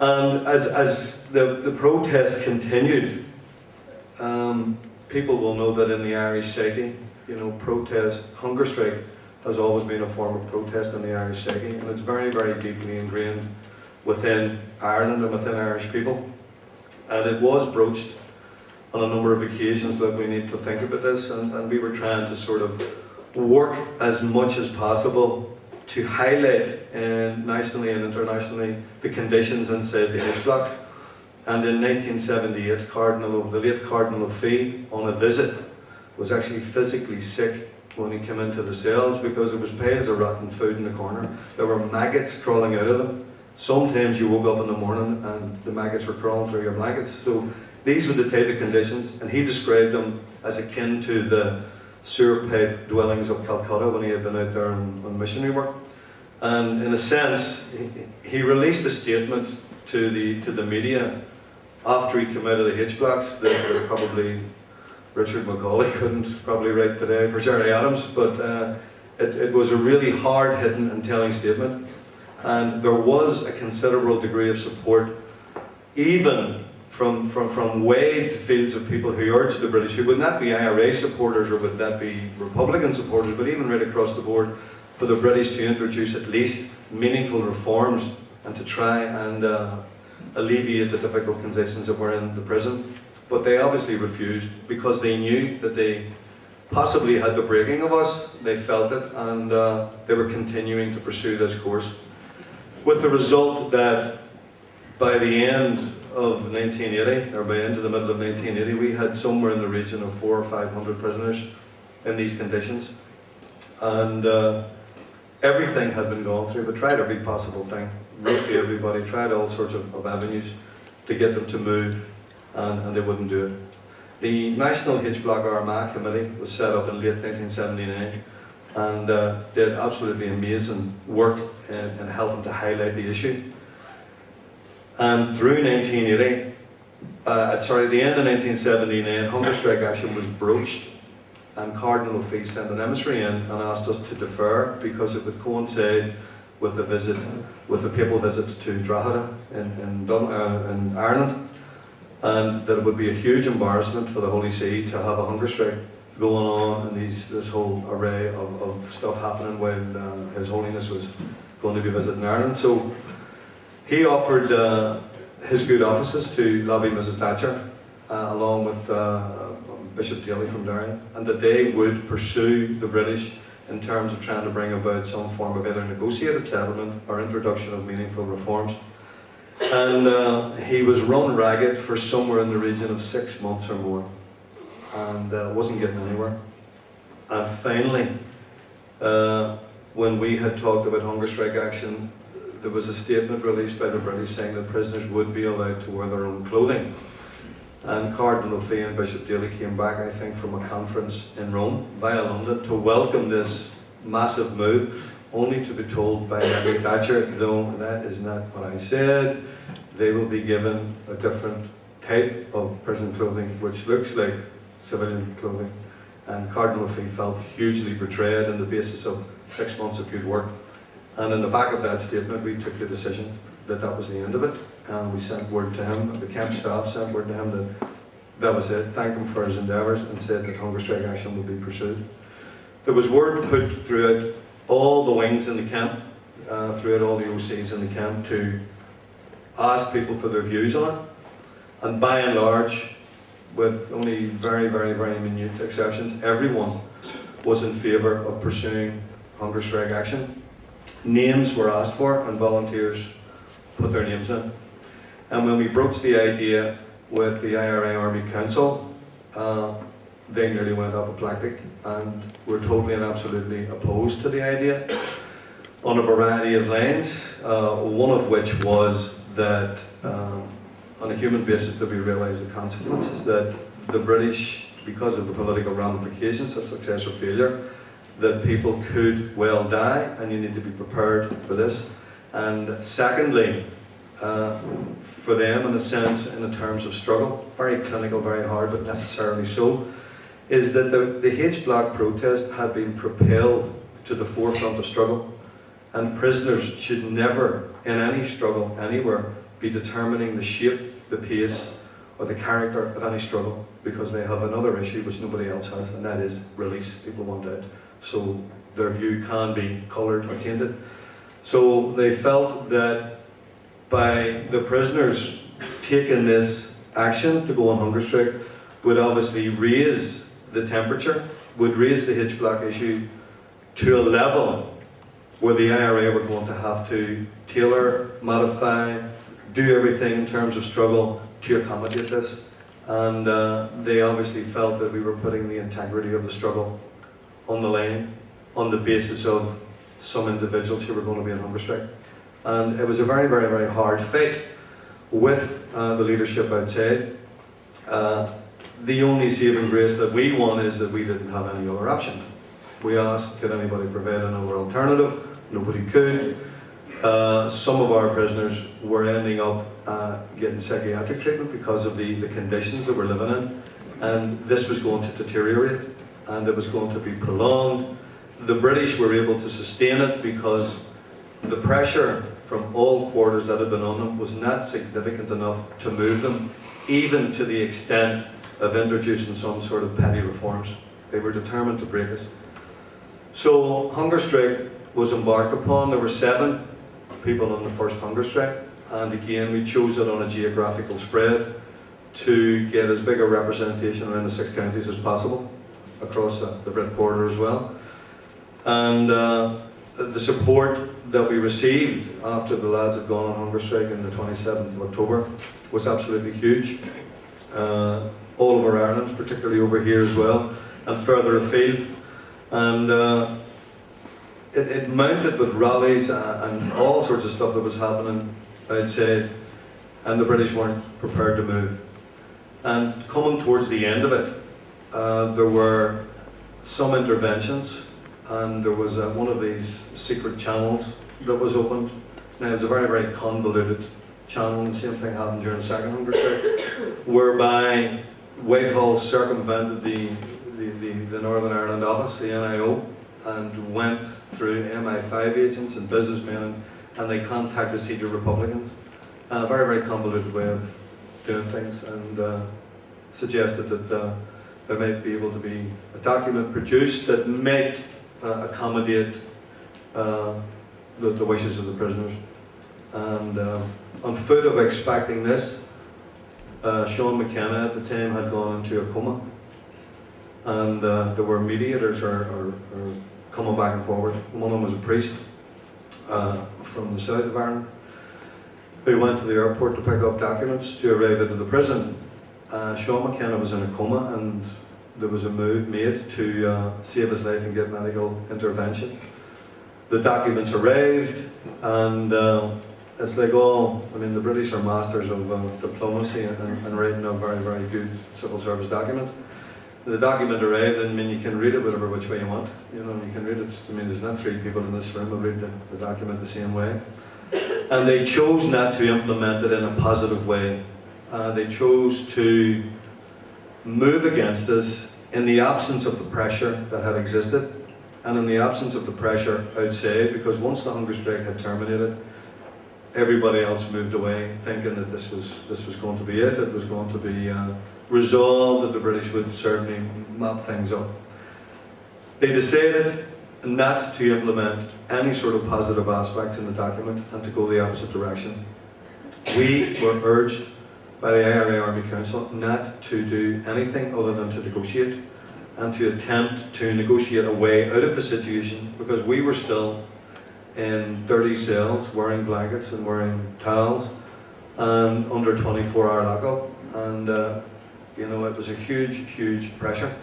And as the protest continued, people will know that in the Irish psyche, protest, hunger strike has always been a form of protest in the Irish psyche, and it's very, very deeply ingrained within Ireland and within Irish people. And it was broached on a number of occasions that we need to think about this, and we were trying to sort of work as much as possible to highlight nationally and internationally the conditions inside the H blocks. And in 1978, the late Cardinal O'Fee, on a visit, was actually physically sick when he came into the cells because there was piles of rotten food in the corner. There were maggots crawling out of them. Sometimes you woke up in the morning and the maggots were crawling through your blankets. So these were the type of conditions, and he described them as akin to the sewer pipe dwellings of Calcutta when he had been out there on missionary work. And in a sense, he released a statement to the media after he came out of the H blocks that probably Richard Macaulay couldn't probably write today for Gerry Adams, but it was a really hard-hitting and telling statement. And there was a considerable degree of support, even from wide fields of people who urged the British, who would not be IRA supporters or would not be Republican supporters, but even right across the board, for the British to introduce at least meaningful reforms and to try and alleviate the difficult conditions that were in the prison. But they obviously refused because they knew that they possibly had the breaking of us. They felt it, and they were continuing to pursue this course, with the result that by the end of 1980, or by into the middle of 1980, we had somewhere in the region of 400 or 500 prisoners in these conditions. And everything had been gone through. We tried every possible thing, wrote to everybody, tried all sorts of avenues to get them to move, and they wouldn't do it. The National H Block Armagh Committee was set up in late 1979 and did absolutely amazing work in helping to highlight the issue. And through 1980, the end of 1979, hunger strike action was broached, and Cardinal O'Fee sent an emissary in and asked us to defer because it would coincide with the papal visit to Drogheda in Ireland, and that it would be a huge embarrassment for the Holy See to have a hunger strike going on and this whole array of stuff happening while His Holiness was going to be visiting Ireland. So he offered his good offices to lobby Mrs. Thatcher, along with Bishop Daly from Derry, and that they would pursue the British in terms of trying to bring about some form of either negotiated settlement or introduction of meaningful reforms. And he was run ragged for somewhere in the region of 6 months or more, and wasn't getting anywhere. And finally, when we had talked about hunger strike action, there was a statement released by the British saying that prisoners would be allowed to wear their own clothing. And Cardinal O'Fee and Bishop Daly came back, I think, from a conference in Rome via London to welcome this massive move, only to be told by Lady Thatcher, no, that is not what I said. They will be given a different type of prison clothing, which looks like civilian clothing. And Cardinal O'Fee felt hugely betrayed on the basis of 6 months of good work. And in the back of that statement, we took the decision that that was the end of it. And we sent word to him, the camp staff sent word to him that that was it, thanked him for his endeavours, and said that hunger strike action would be pursued. There was word put throughout all the wings in the camp, throughout all the OCs in the camp, to ask people for their views on it. And by and large, with only very, very, very minute exceptions, everyone was in favour of pursuing hunger strike action. Names were asked for, and volunteers put their names in. And when we broached the idea with the IRA Army Council, they nearly went apoplectic and were totally and absolutely opposed to the idea on a variety of lines, one of which was that on a human basis that we realise the consequences, that the British, because of the political ramifications of success or failure, that people could well die, and you need to be prepared for this. And secondly, for them, in a sense, in terms of struggle, very clinical, very hard, but necessarily so, is that the H Block protest had been propelled to the forefront of struggle And prisoners should never, in any struggle, anywhere, be determining the shape, the pace, or the character of any struggle, because they have another issue which nobody else has, and that is release. People want out. So their view can be coloured or tainted. So they felt that by the prisoners taking this action to go on hunger strike would obviously raise the temperature, would raise the H-Block issue to a level where the IRA were going to have to tailor, modify, do everything in terms of struggle to accommodate this. And they obviously felt that we were putting the integrity of the struggle on the line on the basis of some individuals who were going to be on hunger strike. And it was a very, very, very hard fight with the leadership outside. The only saving grace that we won is that we didn't have any other option. We asked, could anybody provide another alternative? Nobody could. Some of our prisoners were ending up getting psychiatric treatment because of the conditions that we're living in. And this was going to deteriorate, and it was going to be prolonged. The British were able to sustain it because the pressure from all quarters that had been on them was not significant enough to move them, even to the extent of introducing some sort of petty reforms. They were determined to break us. So hunger strike was embarked upon. There were 7 people on the first hunger strike, and again we chose it on a geographical spread to get as big a representation around the 6 counties as possible across the Brit border as well. And the support that we received after the lads had gone on hunger strike on the 27th of October was absolutely huge. All over Ireland, particularly over here as well, and further afield. And it mounted with rallies and all sorts of stuff that was happening outside, and the British weren't prepared to move. And coming towards the end of it, there were some interventions, and there was one of these secret channels that was opened. Now it was a very, very convoluted channel, and the same thing happened during the second hunger strike, whereby Whitehall circumvented the Northern Ireland office, the NIO, and went through MI5 agents and businessmen, and they contacted senior Republicans. A very, very convoluted way of doing things, and suggested that there might be able to be a document produced that might accommodate the wishes of the prisoners. And on foot of expecting this, Sean McKenna at the time had gone into a coma, and there were mediators or coming back and forward. One of them was a priest from the south of Ireland who went to the airport to pick up documents to arrive into the prison. Sean McKenna was in a coma, and there was a move made to save his life and get medical intervention. The documents arrived, and it's like all, I mean, the British are masters of diplomacy and writing a very, very good civil service document. The document arrived, and I mean, you can read it whatever which way you want. You know, you can read it. I mean, there's not 3 people in this room who read the document the same way. And they chose not to implement it in a positive way. They chose to move against us in the absence of the pressure that had existed, and in the absence of the pressure outside, because once the hunger strike had terminated, everybody else moved away, thinking that this was going to be it. It was going to be resolved, that the British would certainly map things up. They decided not to implement any sort of positive aspects in the document and to go the opposite direction. We were urged by the IRA Army Council not to do anything other than to negotiate, and to attempt to negotiate a way out of the situation, because we were still in dirty cells, wearing blankets and wearing towels, and under 24-hour lockup, and you know, it was a huge, huge pressure.